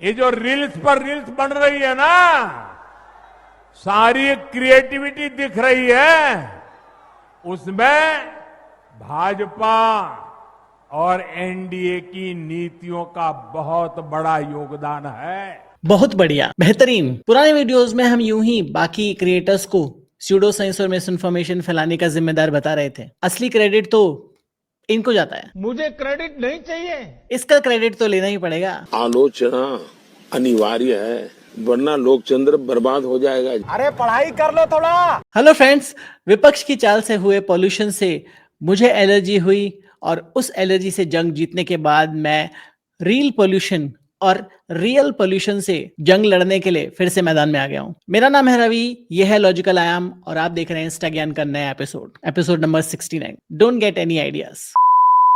ये जो रील्स पर रील्स बन रही है ना, सारी क्रिएटिविटी दिख रही है, उसमें भाजपा और एनडीए की नीतियों का बहुत बड़ा योगदान है। बहुत बढ़िया, बेहतरीन। पुराने वीडियोस में हम यूं ही बाकी क्रिएटर्स को स्यूडो साइंस और मिस इन्फॉर्मेशन फैलाने का जिम्मेदार बता रहे थे। असली क्रेडिट तो इनको जाता है। मुझे क्रेडिट नहीं चाहिए, इसका क्रेडिट तो लेना ही पड़ेगा। आलोचना अनिवार्य है, वरना लोकतंत्र बर्बाद हो जाएगा। अरे पढ़ाई कर लो थोड़ा। हेलो फ्रेंड्स, विपक्ष की चाल से हुए पॉल्यूशन से मुझे एलर्जी हुई और उस एलर्जी से जंग जीतने के बाद मैं रील पॉल्यूशन और रियल पॉल्यूशन से जंग लड़ने के लिए फिर से मैदान में आ गया हूं। मेरा नाम है रवि, यह है लॉजिकल आयाम और आप देख रहे हैं इंस्टा ज्ञान का नया episode number 69। Don't get any ideas.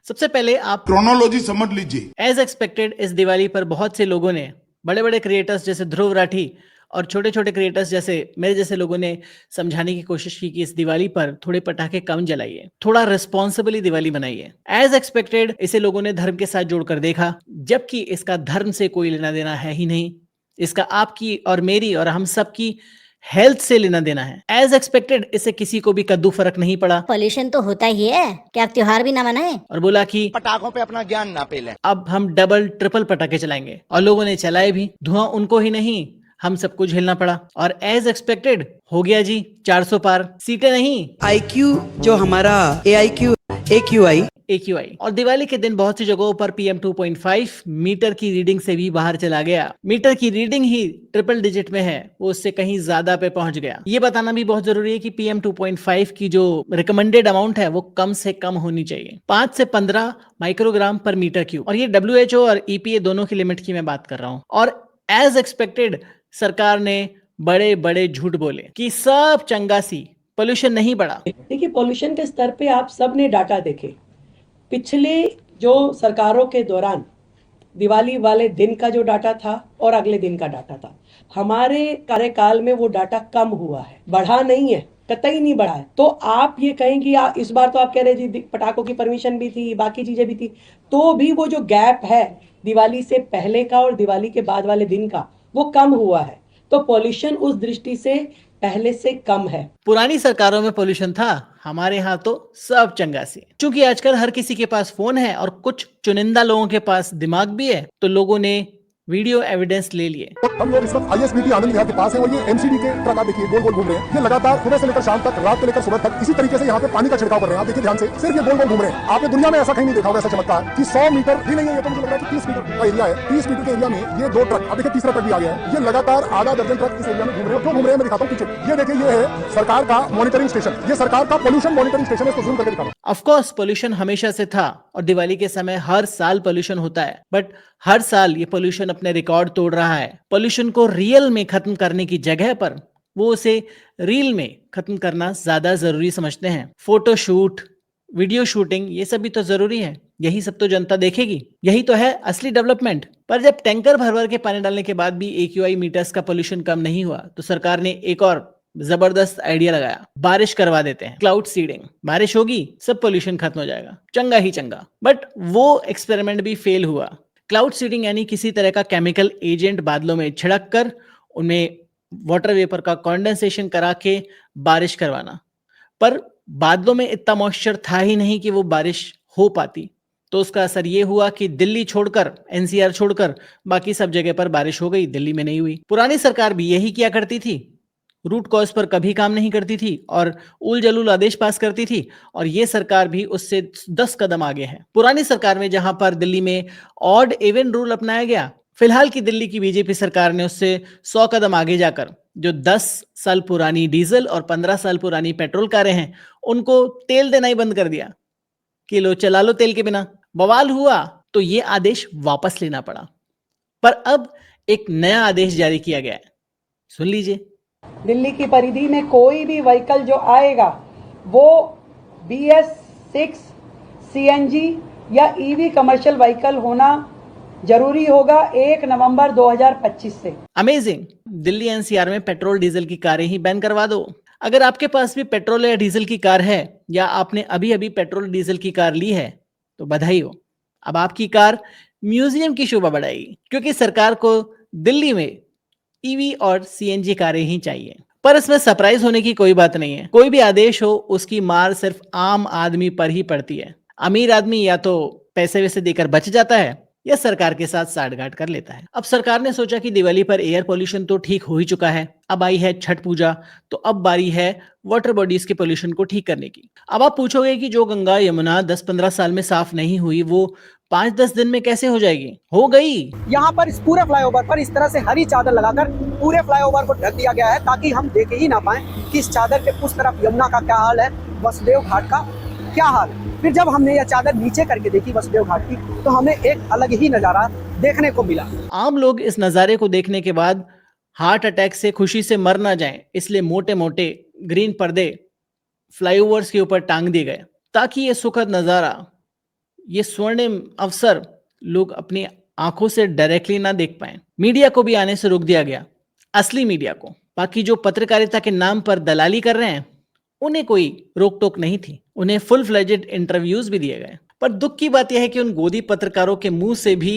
सबसे पहले आप क्रोनोलॉजी समझ लीजिए। एज एक्सपेक्टेड इस दिवाली पर बहुत से लोगों ने, बड़े बड़े क्रिएटर्स जैसे ध्रुव राठी और छोटे छोटे क्रिएटर्स जैसे मेरे जैसे लोगों ने समझाने की कोशिश की कि इस दिवाली पर थोड़े पटाखे कम जलाइए, थोड़ा रिस्पॉन्सिबली दिवाली बनाइए। एज एक्सपेक्टेड इसे लोगों ने धर्म के साथ जोड़कर देखा, जबकि इसका धर्म से कोई लेना देना है ही नहीं। इसका आपकी और मेरी और हम सब की हेल्थ से लेना देना है। एज एक्सपेक्टेड इसे किसी को भी कद्दू फर्क नहीं पड़ा। पॉल्यूशन तो होता ही है, क्या त्योहार भी ना मनाए? और बोला कि पटाखों पे अपना ज्ञान ना पेलें। अब हम डबल ट्रिपल पटाखे चलाएंगे, और लोगों ने चलाए भी। धुआं उनको ही नहीं, हम सबको झेलना पड़ा। और एज एक्सपेक्टेड हो गया जी 400 पार। सीटें नहीं, IQ जो हमारा AIQ AQI। और दिवाली के दिन बहुत सी जगहों पर PM 2.5 मीटर की रीडिंग से भी बाहर चला गया। मीटर की रीडिंग ही ट्रिपल डिजिट में है, वो उससे कहीं ज्यादा पे पहुंच गया। ये बताना भी बहुत जरूरी है कि PM 2.5 की जो रिकमेंडेड अमाउंट है वो कम से कम होनी चाहिए, 5 से 15 माइक्रोग्राम पर मीटर क्यूब। और ये WHO और EPA दोनों की लिमिट की मैं बात कर रहा हूँ। और एज एक्सपेक्टेड सरकार ने बड़े बड़े झूठ बोले कि सब चंगासी, पोल्यूशन नहीं बढ़ा। देखिए, पॉल्यूशन के स्तर पे आप सब ने डाटा देखे। पिछले जो सरकारों के दौरान दिवाली वाले दिन का जो डाटा था और अगले दिन का डाटा था, हमारे कार्यकाल में वो डाटा कम हुआ है, बढ़ा नहीं है, कतई नहीं बढ़ा है। तो आप ये कहेंगे इस बार तो आप कह रहे जी पटाखों की परमिशन भी थी, बाकी चीजें भी थी, तो भी वो जो गैप है दिवाली से पहले का और दिवाली के बाद वाले दिन का, वो कम हुआ है। तो पॉल्यूशन उस दृष्टि से पहले से कम है। पुरानी सरकारों में पॉल्यूशन था, हमारे यहाँ तो सब चंगासी। क्योंकि आजकल हर किसी के पास फोन है और कुछ चुनिंदा लोगों के पास दिमाग भी है, तो लोगों ने वीडियो एविडेंस ले लिए। हम लोग इस वक्त ISBT आनंद विहार के पास है और ये MCD के ट्रक आप देखिए गोल गोल घूम रहे हैं। ये लगातार सुबह से लेकर शाम तक, रात से लेकर सुबह तक इसी तरीके से यहाँ पे पानी का छिड़काव कर रहे हैं। आप देखिए ध्यान से, सिर्फ ये गोल गोल घूम रहे हैं। आपने दुनिया में ऐसा कहीं नहीं देखा होगा ऐसा चमत्कार कि 100 मीटर भी नहीं है, ये तो मुझे लग रहा है कि 30 मीटर का एरिया है। 30 मीटर के एरिया में ये 2 ट्रक, अब देखिए तीसरा ट्रक भी आ गया है। ये लगातार आधा दर्जन ट्रक इस एरिया में घूम रहे हैं। क्यों घूम रहे हैं मैं दिखाता हूँ पीछे। ये देखिए, ये है सरकार का मॉनिटरिंग स्टेशन, ये सरकार का पॉल्यूशन मॉनिटरिंग स्टेशन है। इसको जूम करके दिखाता हूँ। ऑफ कोर्स पॉल्यूशन हमेशा से था और दिवाली के समय हर साल पॉल्यूशन होता है, बट हर साल ये पॉल्यूशन अपने रिकॉर्ड तोड़ रहा है। पॉल्यूशन को रियल में खत्म करने की जगह पर वो उसे रील में खत्म करना ज्यादा जरूरी समझते हैं। फोटो शूट, वीडियो शूटिंग, ये सब भी तो जरूरी है, यही सब तो जनता देखेगी, यही तो है असली डेवलपमेंट। पर जब टैंकर भर भर के पानी डालने के बाद भी AQI मीटर्स का पॉल्यूशन कम नहीं हुआ, तो सरकार ने एक और जबरदस्त आइडिया लगाया, बारिश करवा देते हैं, क्लाउड सीडिंग। बारिश होगी, सब पॉल्यूशन खत्म हो जाएगा, चंगा ही चंगा। बट वो एक्सपेरिमेंट भी फेल हुआ। क्लाउड सीडिंग यानी किसी तरह का केमिकल एजेंट बादलों में छिड़क कर उनमें वाटर वेपर का कंडेंसेशन करा के बारिश करवाना। पर बादलों में इतना मॉइस्चर था ही नहीं कि वो बारिश हो पाती। तो उसका असर ये हुआ कि दिल्ली छोड़कर, NCR छोड़कर बाकी सब जगह पर बारिश हो गई, दिल्ली में नहीं हुई। पुरानी सरकार भी यही किया करती थी, रूट कॉज पर कभी काम नहीं करती थी और उल जलूल आदेश पास करती थी। और ये सरकार भी उससे 10 कदम आगे है। पुरानी सरकार में जहां पर दिल्ली में ऑड इवन रूल अपनाया गया, फिलहाल की दिल्ली की बीजेपी सरकार ने उससे 100 कदम आगे जाकर जो 10 साल पुरानी डीजल और 15 साल पुरानी पेट्रोल कारें हैं, उनको तेल देना ही बंद कर दिया कि लो चला लो तेल के बिना। बवाल हुआ तो ये आदेश वापस लेना पड़ा। पर अब एक नया आदेश जारी किया गया है, सुन लीजिए। दिल्ली की परिधि में कोई भी व्हीकल जो आएगा वो BS6 CNG या EV कमर्शियल व्हीकल होना जरूरी होगा 1 नवंबर 2025 से। अमेजिंग। दिल्ली NCR में पेट्रोल डीजल की कारें ही बैन करवा दो। अगर आपके पास भी पेट्रोल या डीजल की कार है या आपने अभी अभी पेट्रोल डीजल की कार ली है तो बधाई हो, अब आपकी कार म्यूजियम की शोभा बढ़ाई, क्योंकि सरकार को दिल्ली में ईवी और सीएनजी कारें ही चाहिए। पर इसमें सरप्राइज होने की कोई बात नहीं है। कोई भी आदेश हो, उसकी मार सिर्फ आम आदमी पर ही पड़ती है। अमीर आदमी या तो पैसे वैसे देकर बच जाता है या सरकार के साथ साठगांठ कर लेता है। अब सरकार ने सोचा कि दिवाली पर एयर पोल्यूशन तो ठीक हो ही चुका है, अब आई है छठ पूजा, तो अब बारी है वाटर बॉडीज के पोल्यूशन को ठीक करने की। अब आप पूछोगे कि जो गंगा यमुना 10-15 साल में साफ नहीं हुई, वो 5-10 दिन में कैसे हो जाएगी? हो गई। यहाँ पर इस पूरे फ्लाईओवर पर इस तरह से हरी चादर लगाकर पूरे फ्लाईओवर को ढक दिया गया है, ताकि हम देख ही ना पाए कि इस चादर के उस तरफ यमुना का क्या हाल है, वसुदेव घाट का क्या हाल है। फिर जब हमने यह चादर नीचे करके देखी वसुदेव घाट की, तो हमें एक अलग ही नजारा देखने को मिला। आम लोग इस नजारे को देखने के बाद हार्ट अटैक से खुशी से मर ना जाएं, इसलिए मोटे मोटे ग्रीन पर्दे फ्लाईओवर्स के ऊपर टांग दिए गए, ताकि ये सुखद नजारा, ये स्वर्णिम अवसर लोग अपनी आंखों से डायरेक्टली ना देख पाएं। मीडिया को भी आने से रोक दिया गया, असली मीडिया को। बाकी जो पत्रकारिता के नाम पर दलाली कर रहे हैं, उन्हें कोई रोक टोक नहीं थी, उन्हें फुल फ्लेजेड इंटरव्यूज भी दिए गए। पर दुख की बात यह है कि उन गोदी पत्रकारों के मुंह से भी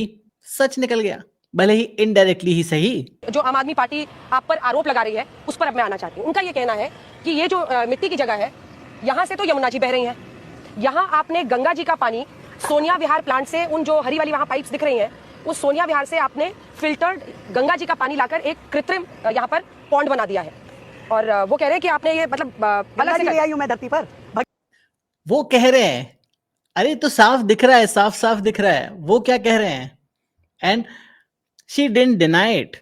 सच निकल गया, भले ही इनडायरेक्टली ही सही। जो आम आदमी पार्टी आप पर आरोप लगा रही है, उस पर अब मैं आना चाहती हूँ। उनका ये कहना है कि ये जो मिट्टी की जगह है, यहाँ से तो यमुना जी बह रही हैं, यहाँ आपने गंगा जी का पानी सोनिया विहार प्लांट से, उन जो हरी वाली वहाँ पाइप्स दिख रही हैं, उस सोनिया विहार से आपने फिल्टर्ड गंगा जी का पानी लाकर एक कृत्रिम यहाँ पर पॉन्ड बना दिया है। और वो कह रहे हैं कि आपने ये मतलब अलग से ले आई हूं मैं धरती पर। वो कह रहे हैं, अरे तो साफ दिख रहा है, साफ साफ दिख रहा है, वो क्या कह रहे हैं, and she didn't deny it.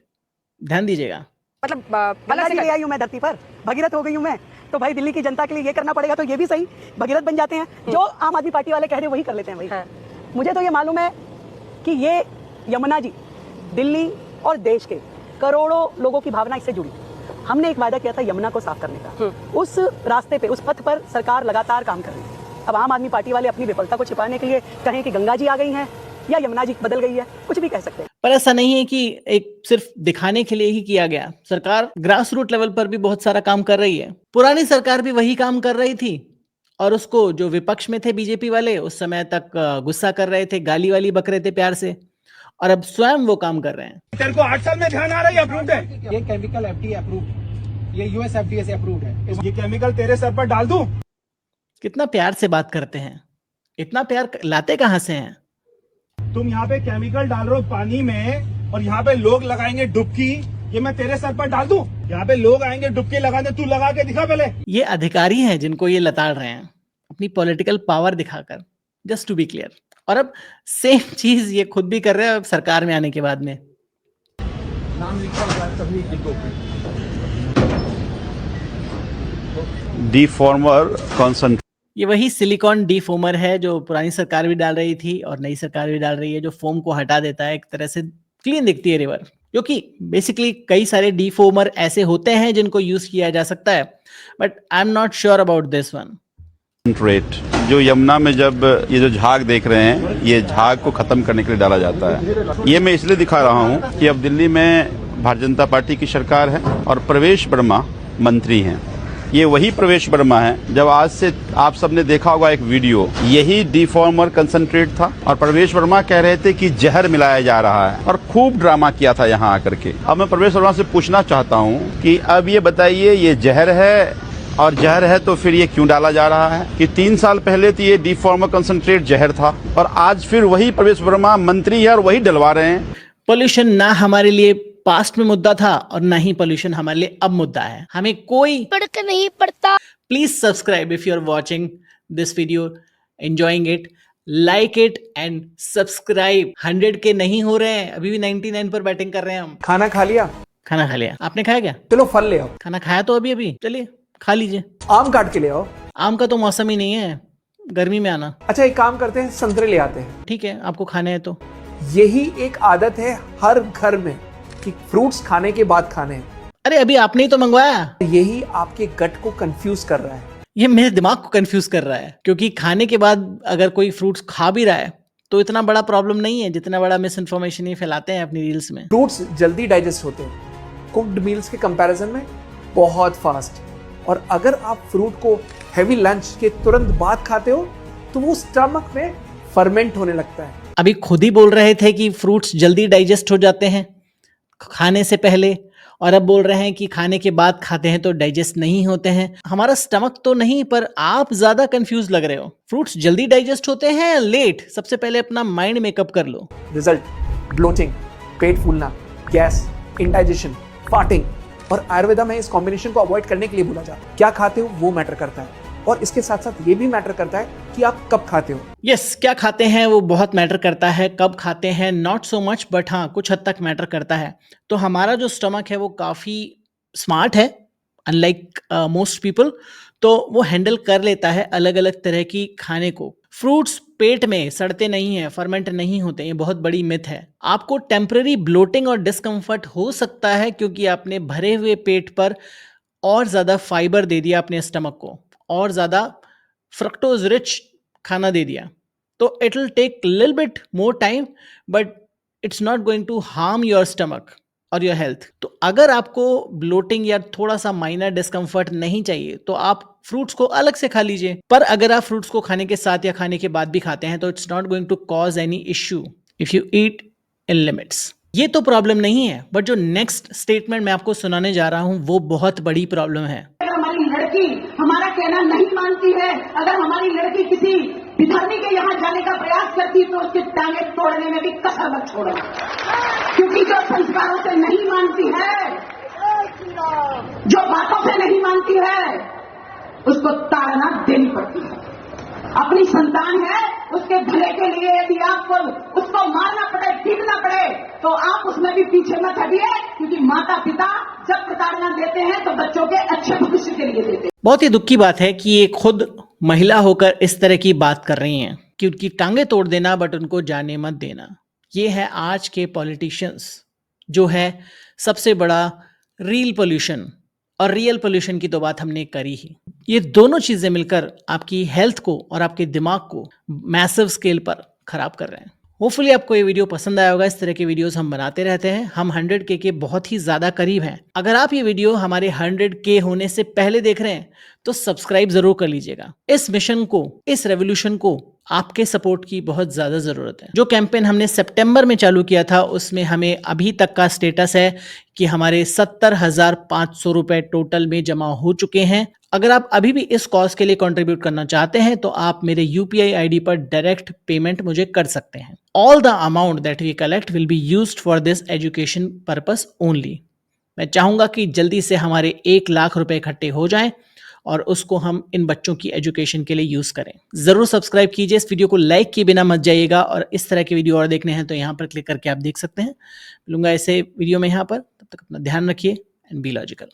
ध्यान दीजिएगा, मतलब अलग से ले आई हूं मैं धरती पर, भगीरथ हो गई हूं मैं, तो भाई दिल्ली की जनता के लिए ये करना पड़ेगा, तो ये भी सही भगीरथ बन जाते हैं। जो आम आदमी पार्टी वाले कह रहे हैं वही कर लेते हैं भाई। हाँ। मुझे तो ये मालूम है कि ये यमुना जी दिल्ली और देश के करोड़ों लोगों की भावना इससे जुड़ी। हमने एक वादा किया था यमुना को साफ करने का, उस रास्ते पे, उस पथ पर सरकार लगातार काम कर रही है। अब आम आदमी पार्टी वाले अपनी विफलता को छिपाने के लिए कहें कि गंगा जी आ गई हैं या यमुना जी बदल गई है, कुछ भी कह सकते हैं। पर ऐसा नहीं है कि एक सिर्फ दिखाने के लिए ही किया गया। सरकार ग्रास रूट लेवल पर भी बहुत सारा काम कर रही है। पुरानी सरकार भी वही काम कर रही थी, और उसको जो विपक्ष में थे बीजेपी वाले, उस समय तक गुस्सा कर रहे थे, गाली वाली बक रहे थे प्यार से, और अब स्वयं वो काम कर रहे हैं। तेरे को 8 साल में ध्यान आ रहा है, अप्रूव्ड है ये केमिकल, एफडीए अप्रूव्ड, ये यूएस एफडीए से अप्रूव्ड है। ये केमिकल तेरे सर पर डाल दूं? कितना प्यार से बात करते हैं, इतना प्यार लाते कहां से हैं? तुम यहाँ पे केमिकल डाल रहे हो पानी में, और यहाँ पे लोग लगाएंगे डुबकी, ये मैं तेरे सर पर डाल दूं? यहाँ पे लोग आएंगे डुबकी लगाने, तू लगा के दिखा पहले। ये अधिकारी हैं जिनको ये लताड़ रहे हैं अपनी पॉलिटिकल पावर दिखाकर, जस्ट टू बी क्लियर। और अब सेम चीज ये खुद भी कर रहे हैं सरकार में आने के बाद में। नाम लिखा हुआ है तभी डिफॉर्मर कॉन्सेंट्रेट, ये वही सिलिकॉन डिफोमर है जो पुरानी सरकार भी डाल रही थी और नई सरकार भी डाल रही है, जो फोम को हटा देता है, एक तरह से क्लीन दिखती है रिवर। क्योंकि बेसिकली कई सारे डिफोमर ऐसे होते हैं जिनको यूज किया जा सकता है, but I am not sure about this one. जो यमुना में जब ये जो झाग देख रहे हैं, ये झाग को खत्म करने के लिए डाला जाता है। ये मैं इसलिए दिखा रहा हूँ कि अब दिल्ली में भारतीय जनता पार्टी की सरकार है और प्रवेश वर्मा मंत्री हैं। ये वही प्रवेश वर्मा है जब आज से आप सबने देखा होगा एक वीडियो, यही डिफॉर्मर कंसंट्रेट था और प्रवेश वर्मा कह रहे थे कि जहर मिलाया जा रहा है, और खूब ड्रामा किया था यहाँ आकर के। अब मैं प्रवेश वर्मा से पूछना चाहता हूँ कि अब ये बताइए, ये जहर है, और जहर है तो फिर ये क्यों डाला जा रहा है? कि 3 साल पहले तो ये डिफॉर्मर कंसंट्रेट जहर था, और आज फिर वही प्रवेश वर्मा मंत्री है और वही डलवा रहे हैं। पोल्यूशन ना हमारे लिए पास्ट में मुद्दा था और ना ही पोल्यूशन हमारे लिए अब मुद्दा है। हमें कोई फर्क नहीं पड़ता। Please subscribe if you are watching this video, enjoying it, like it and subscribe. 100 के नहीं हो रहे हैं, अभी भी 99 पर बैटिंग कर रहे हैं हम। खाना खा लिया? खाना खा लिया। आपने खाया क्या? चलो फल ले आओ। खाना खाया तो अभी चलिए खा लीजिए। आम काट के ले आओ। आम का तो मौसम ही नहीं है, गर्मी में आना। अच्छा एक काम करते हैं, संतरे ले आते हैं। ठीक है, आपको खाने हैं तो। यही एक आदत है हर घर में कि फ्रूट्स खाने के बाद खाने। अरे अभी आपने ही तो मंगवाया। यही आपके गट को कंफ्यूज कर रहा है, ये मेरे दिमाग को कंफ्यूज कर रहा है, क्योंकि खाने के बाद अगर कोई फ्रूट्स खा भी रहा है तो इतना बड़ा प्रॉब्लम नहीं है जितना बड़ा मिस इन्फॉर्मेशन ये फैलाते हैं अपनी रील्स में। फ्रूट्स जल्दी डाइजेस्ट होते हैं कुक्ड मील्स के कंपैरिजन में, बहुत फास्ट। और अगर आप फ्रूट को हैवी लंच के तुरंत बाद खाते हो तो वो स्टमक में फर्मेंट होने लगता है, अभी खुद ही बोल रहे थे कि फ्रूट्स जल्दी डाइजेस्ट हो जाते हैं खाने से पहले, और अब बोल रहे हैं कि खाने के बाद खाते हैं तो डाइजेस्ट नहीं होते हैं। हमारा स्टमक तो नहीं, पर आप ज्यादा कंफ्यूज लग रहे हो। फ्रूट्स जल्दी डाइजेस्ट होते हैं या लेट? सबसे पहले अपना माइंड मेकअप कर लो। रिजल्ट ब्लोटिंग, पेट फूलना, गैस, इंडाइजेशन, फार्टिंग, और आयुर्वेदा में इस कॉम्बिनेशन को अवॉइड करने के लिए बोला जाता है। क्या खाते हो वो मैटर करता है, और इसके साथ साथ ये भी मैटर करता है कि आप कब खाते हो। यस, क्या खाते हैं वो बहुत मैटर करता है, कब खाते हैं नॉट सो मच, बट हाँ कुछ हद तक मैटर करता है। तो हमारा जो स्टमक है वो काफ़ी स्मार्ट है, अनलाइक मोस्ट पीपल, तो वो हैंडल कर लेता है अलग अलग तरह की खाने को। फ्रूट्स पेट में सड़ते नहीं हैं, फर्मेंट नहीं होते, ये बहुत बड़ी मिथ है। आपको टेम्पररी ब्लोटिंग और डिस्कम्फर्ट हो सकता है क्योंकि आपने भरे हुए पेट पर और ज़्यादा फाइबर दे दिया अपने स्टमक को, और ज़्यादा फ्रक्टोज रिच खाना दे दिया, तो it will take little bit more time, but it's not going to harm your stomach और योर हेल्थ। तो अगर आपको ब्लोटिंग या थोड़ा सा माइनर डिस्कम्फर्ट नहीं चाहिए तो आप फ्रूट्स को अलग से खा लीजिए। पर अगर आप फ्रूट्स को खाने के साथ या खाने के बाद भी खाते हैं तो it's not going to cause any issue if you eat in limits. ये तो प्रॉब्लम नहीं है, बट जो नेक्स्ट स्टेटमेंट मैं आपको सुनाने जा रहा हूं वो बहुत बड़ी प्रॉब्लम है। अगर हमारी लड़की हमारा कहना नहीं मानती है, अगर हमारी लड़की किसी विधर्मी के यहाँ जाने का प्रयास करती तो उसके टांगे तोड़ने में भी कसर मत छोड़ना, क्योंकि जो संस्कारों से नहीं मानती है, जो बातों से नहीं मानती है, उसको ताड़ना देनी पड़ती है। अपनी संतान है, उसके भले के लिए यदि आपको उसको मारना पड़े, पीटना पड़े, तो आप उसमें भी पीछे मत हटिए, क्योंकि माता पिता जब प्रताड़ना देते हैं तो बच्चों के अच्छे भविष्य के लिए देते हैं। बहुत ही दुख की बात है कि ये खुद महिला होकर इस तरह की बात कर रही हैं कि उनकी टांगे तोड़ देना बट उनको जाने मत देना। ये है आज के पॉलिटिशियंस, जो है सबसे बड़ा रील पोल्यूशन, और रियल पोल्यूशन की तो बात हमने करी ही। ये दोनों चीजें मिलकर आपकी हेल्थ को और आपके दिमाग को मैसिव स्केल पर खराब कर रहे हैं। होपफुली आपको ये वीडियो पसंद आया होगा। इस तरह के वीडियोस हम बनाते रहते हैं। हम 100K के बहुत ही ज़्यादा करीब हैं। अगर आप ये वीडियो हमारे 100K होने से पहले देख रहे हैं तो सब्सक्राइब जरूर कर लीजिएगा। इस मिशन को, इस रेवोल्यूशन को आपके सपोर्ट की बहुत ज़्यादा ज़रूरत है। जो कैंपेन हमने सितंबर में चालू किया था उसमें हमें अभी तक का स्टेटस है कि हमारे 70,500 रुपए टोटल में जमा हो चुके हैं। अगर आप अभी भी इस कॉज के लिए कंट्रीब्यूट करना चाहते हैं तो आप मेरे UPI ID पर डायरेक्ट पेमेंट मुझे कर सकते हैं। All the amount that we collect will be used for this education purpose only. मैं चाहूंगा कि जल्दी से हमारे 1 लाख रुपए इकट्ठे हो जाएं और उसको हम इन बच्चों की एजुकेशन के लिए यूज करें। जरूर सब्सक्राइब कीजिए, इस वीडियो को लाइक किए बिना मत जाइएगा, और इस तरह के वीडियो और देखने हैं तो यहाँ पर क्लिक करके आप देख सकते हैं। मिलूंगा ऐसे वीडियो में यहाँ पर, तब तक अपना ध्यान रखिए एंड बी लॉजिकल।